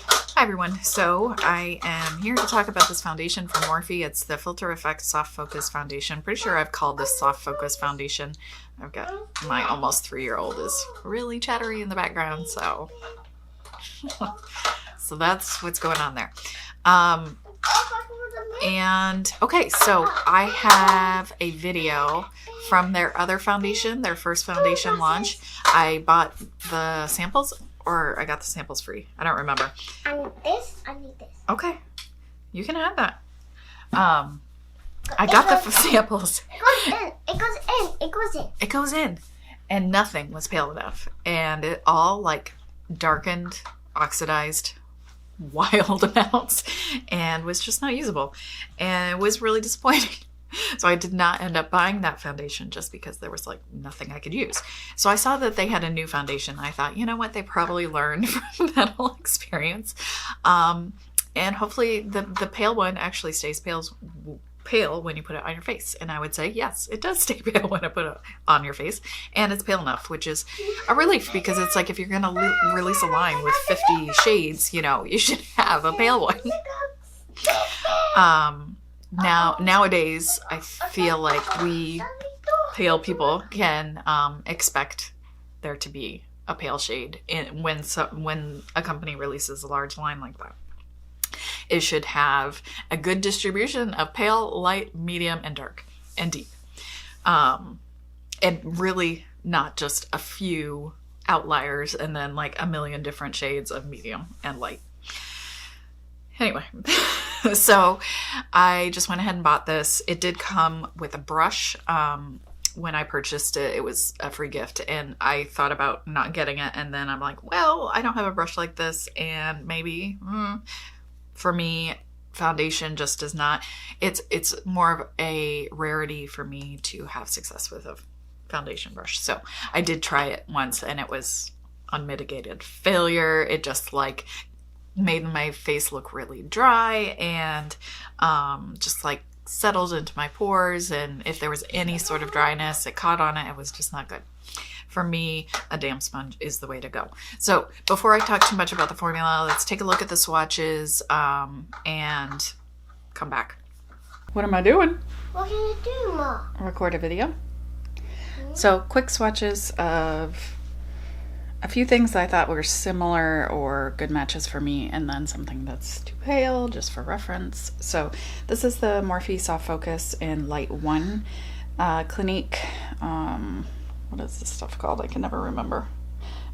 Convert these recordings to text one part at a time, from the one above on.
Hi everyone, so I am here to talk about this foundation from Morphe. It's the Filter Effect Soft Focus Foundation. Pretty sure I've called this Soft Focus Foundation. I've got my almost 3-year-old is really chattery in the background, so so that's what's going on there. And okay, so I have a video from their other foundation, their first foundation launch. I bought the samples, or I got the samples free. I don't remember. I need this. I need this. Okay, you can have that. I got the samples. It goes in. It goes in. It goes in. It goes in, and nothing was pale enough, and it all like darkened, oxidized, wild amounts, and was just not usable, and it was really disappointing. So I did not end up buying that foundation just because there was like nothing I could use. So I saw that they had a new foundation. I thought, you know what, they probably learned from that whole experience. And hopefully the pale one actually stays pale when you put it on your face. And I would say, yes, it does stay pale when I put it on your face. And it's pale enough, which is a relief, because it's like if you're going to release a line with 50 shades, you know, you should have a pale one. Nowadays, I feel like we pale people can expect there to be a pale shade when a company releases a large line like that. It should have a good distribution of pale, light, medium, and dark, and deep. And really not just a few outliers and then like a million different shades of medium and light. Anyway, so I just went ahead and bought this. It did come with a brush. When I purchased it, it was a free gift, and I thought about not getting it, and then I'm like, well, I don't have a brush like this, and maybe for me, foundation just does not. It's more of a rarity for me to have success with a foundation brush. So I did try it once, and it was unmitigated failure. It just like made my face look really dry and just like settled into my pores, and if there was any sort of dryness, it caught on it. It was just not good. For me, a damp sponge is the way to go. So before I talk too much about the formula, let's take a look at the swatches and come back. What am I doing? What can you do, Mom? Record a video. So quick swatches of a few things I thought were similar or good matches for me, and then something that's too pale just for reference. So this is the Morphe Soft Focus in Light 1. Clinique, what is this stuff called? I can never remember.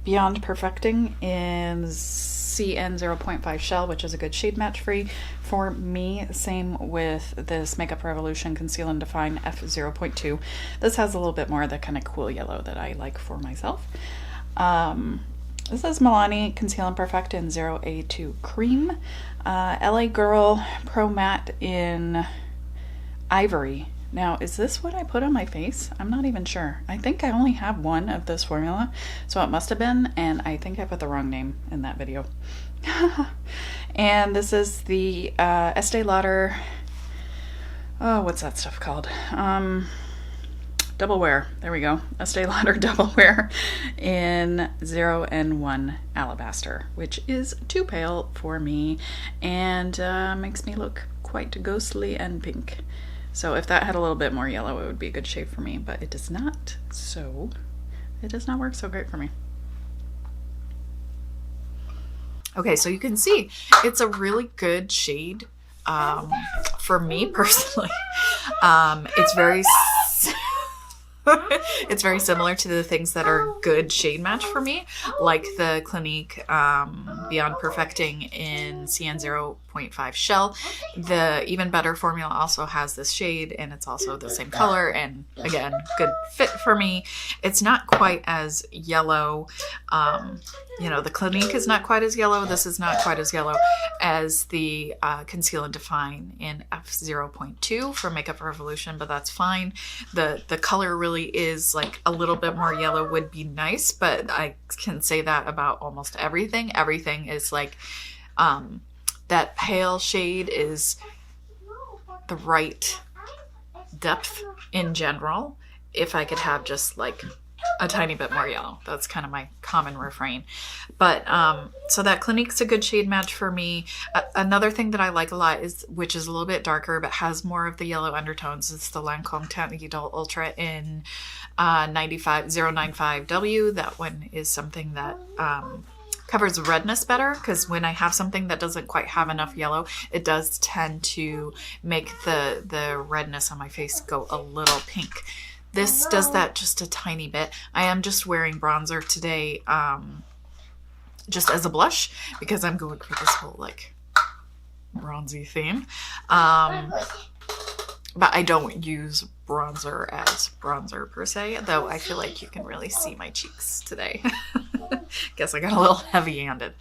Beyond Perfecting in CN 0.5 Shell, which is a good shade match for me. Same with this Makeup Revolution Conceal and Define F0.2. This has a little bit more of the kind of cool yellow that I like for myself. This is Milani Conceal and Perfect in 0A2 Cream. LA Girl Pro Matte in Ivory. Now, is this what I put on my face? I'm not even sure. I think I only have one of this formula, so it must have been, and I think I put the wrong name in that video. And this is the Estee Lauder, oh, what's that stuff called? Double Wear. There we go. Estee Lauder Double Wear in 0N1 Alabaster, which is too pale for me and makes me look quite ghostly and pink. So if that had a little bit more yellow, it would be a good shade for me, but it does not. So it does not work so great for me. Okay, so you can see it's a really good shade for me personally. It's very it's very similar to the things that are good shade match for me, like the Clinique Beyond Perfecting in CN 0.5 Shell. The Even Better formula also has this shade, and it's also the same color, and again, good fit for me. It's not quite as yellow. You know, the Clinique is not quite as yellow. This is not quite as yellow as the Conceal and Define in F0.2 for Makeup Revolution, but that's fine. The color really is like a little bit more yellow would be nice, but I can say that about almost everything. Everything is like that pale shade is the right depth in general. If I could have just like a tiny bit more yellow. That's kind of my common refrain. But so that Clinique's a good shade match for me. Another thing that I like a lot is, which is a little bit darker but has more of the yellow undertones, is the Lancome Teint Idole Ultra in 095W. That one is something that covers redness better, because when I have something that doesn't quite have enough yellow, it does tend to make the redness on my face go a little pink. This does that just a tiny bit. I am just wearing bronzer today, just as a blush, because I'm going for this whole like bronzy theme. But I don't use bronzer as bronzer per se, though I feel like you can really see my cheeks today. Guess I got a little heavy-handed.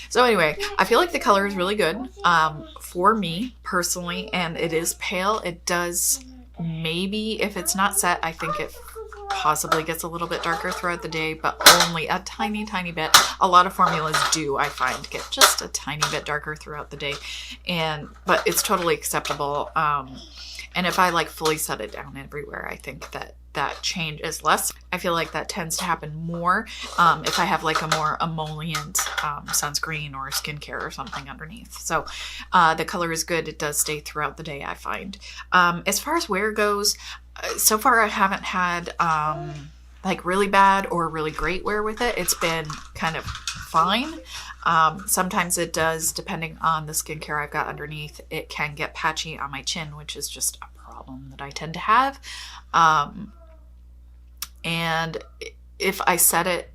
So anyway, I feel like the color is really good for me personally, and it is pale. It does, maybe if it's not set, I think it possibly gets a little bit darker throughout the day, but only a tiny, tiny bit. A lot of formulas do, I find, get just a tiny bit darker throughout the day, but it's totally acceptable. And if I like fully set it down everywhere, I think that change is less. I feel like that tends to happen more if I have like a more emollient sunscreen or skincare or something underneath. So the color is good. It does stay throughout the day, I find. As far as wear goes, so far I haven't had like really bad or really great wear with it. It's been kind of fine. Sometimes it does, depending on the skincare I've got underneath, it can get patchy on my chin, which is just a problem that I tend to have. And if I set it,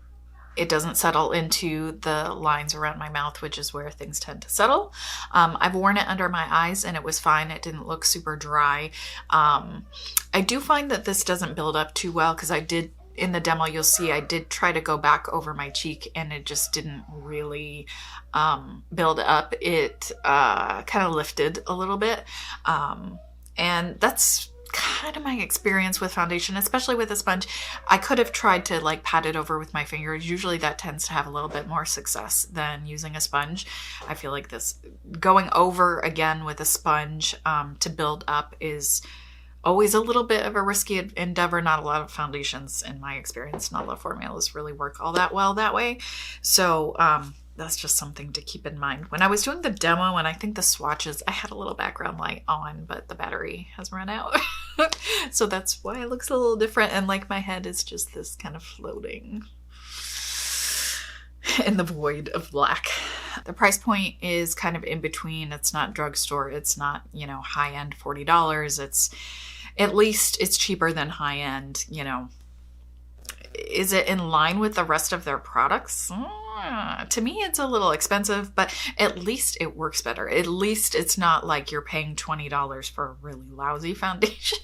it doesn't settle into the lines around my mouth, which is where things tend to settle. I've worn it under my eyes and it was fine. It didn't look super dry. I do find that this doesn't build up too well, because I did, in the demo, you'll see I did try to go back over my cheek and it just didn't really build up. It kind of lifted a little bit. And that's kind of my experience with foundation, especially with a sponge. I could have tried to like pat it over with my fingers. Usually that tends to have a little bit more success than using a sponge. I feel like this going over again with a sponge to build up is always a little bit of a risky endeavor. Not a lot of foundations, in my experience, not a lot of formulas really work all that well that way. So that's just something to keep in mind. When I was doing the demo, and I think the swatches, I had a little background light on, but the battery has run out. So that's why it looks a little different, and like my head is just this kind of floating in the void of black. The price point is kind of in between. It's not drugstore. It's not, you know, high-end $40. It's, at least it's cheaper than high-end, you know. Is it in line with the rest of their products? To me, it's a little expensive, but at least it works better. At least it's not like you're paying $20 for a really lousy foundation.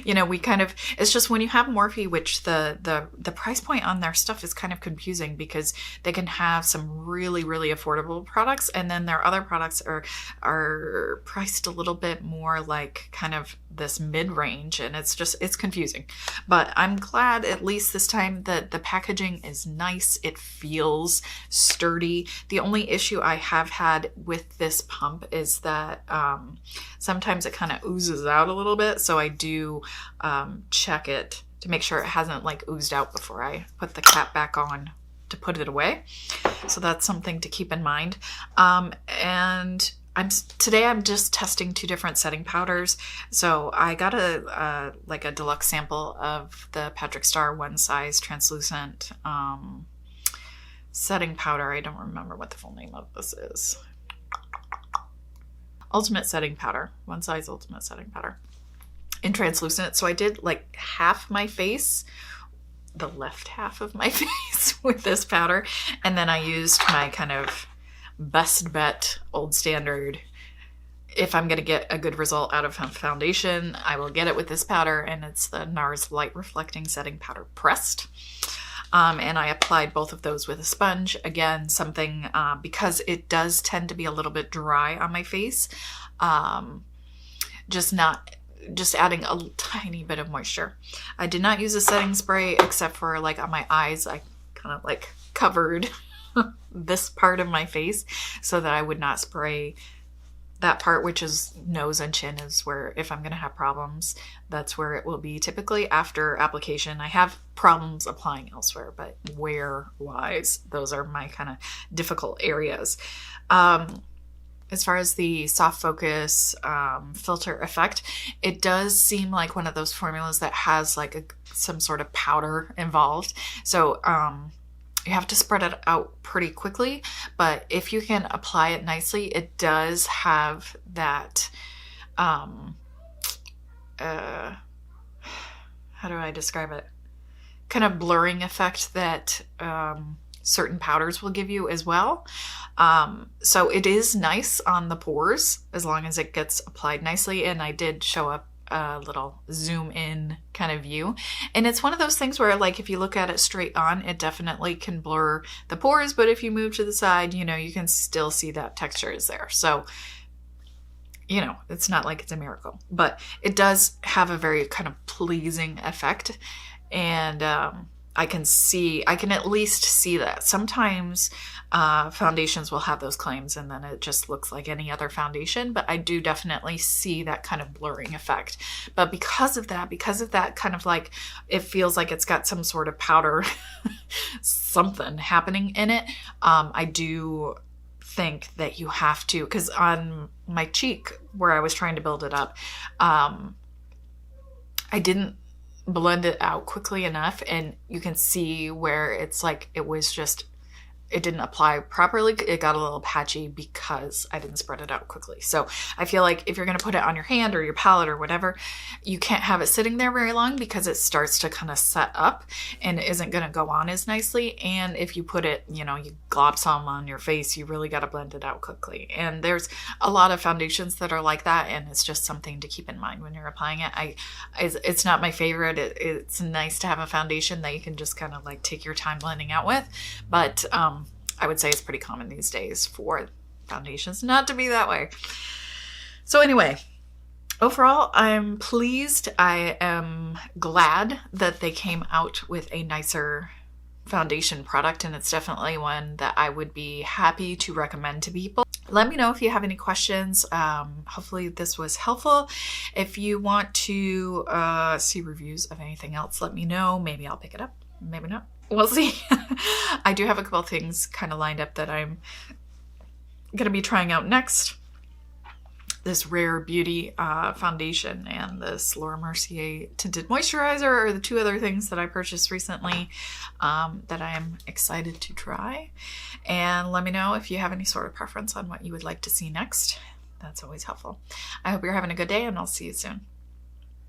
You know, we kind of, it's just when you have Morphe, which the price point on their stuff is kind of confusing, because they can have some really, really affordable products, and then their other products are priced a little bit more like kind of this mid-range, and it's confusing. But I'm glad at least this time that the packaging is nice. It feels sturdy. The only issue I have had with this pump is that sometimes it kind of oozes out a little bit, so I do check it to make sure it hasn't like oozed out before I put the cap back on to put it away. So that's something to keep in mind. And today I'm just testing 2 different setting powders. So I got a deluxe sample of the Patrick Star One Size translucent setting powder. I don't remember what the full name of this is. Ultimate setting powder. One Size Ultimate setting powder in translucent. So I did like half my face, the left half of my face, with this powder, and then I used my kind of best bet old standard. If I'm going to get a good result out of foundation, I will get it with this powder, and it's the Nars Light Reflecting Setting Powder Pressed. And I applied both of those with a sponge. Again, something, because it does tend to be a little bit dry on my face, just adding a tiny bit of moisture. I did not use a setting spray, except for like on my eyes. I kind of like covered this part of my face so that I would not spray that part, which is nose and chin, is where if I'm going to have problems, that's where it will be typically after application. I have problems applying elsewhere, but wear wise, those are my kind of difficult areas. As far as the soft focus filter effect, it does seem like one of those formulas that has like some sort of powder involved. So you have to spread it out pretty quickly, but if you can apply it nicely, it does have that, how do I describe it? Kind of blurring effect that certain powders will give you as well. So it is nice on the pores as long as it gets applied nicely. And I did show up a little zoom in kind of view. And it's one of those things where, like, if you look at it straight on, it definitely can blur the pores. But if you move to the side, you know, you can still see that texture is there. So, you know, it's not like it's a miracle, but it does have a very kind of pleasing effect. And I can at least see that. Sometimes foundations will have those claims and then it just looks like any other foundation, but I do definitely see that kind of blurring effect. But because of that kind of like, it feels like it's got some sort of powder, something happening in it. I do think that you have to, because on my cheek where I was trying to build it up, I didn't blend it out quickly enough, and you can see where it's like it didn't apply properly. It got a little patchy because I didn't spread it out quickly. So I feel like if you're going to put it on your hand or your palette or whatever, you can't have it sitting there very long because it starts to kind of set up and it isn't going to go on as nicely. And if you put it, you know, you glob some on your face, you really got to blend it out quickly. And there's a lot of foundations that are like that, and it's just something to keep in mind when you're applying it. It's not my favorite. It's nice to have a foundation that you can just kind of like take your time blending out with, but I would say it's pretty common these days for foundations not to be that way. So anyway, overall, I'm pleased. I am glad that they came out with a nicer foundation product, and it's definitely one that I would be happy to recommend to people. Let me know if you have any questions. Hopefully this was helpful. If you want to see reviews of anything else, let me know. Maybe I'll pick it up, maybe not. We'll see. I do have a couple things kind of lined up that I'm going to be trying out next. This Rare Beauty foundation and this Laura Mercier tinted moisturizer are the two other things that I purchased recently that I am excited to try. And let me know if you have any sort of preference on what you would like to see next. That's always helpful. I hope you're having a good day, and I'll see you soon.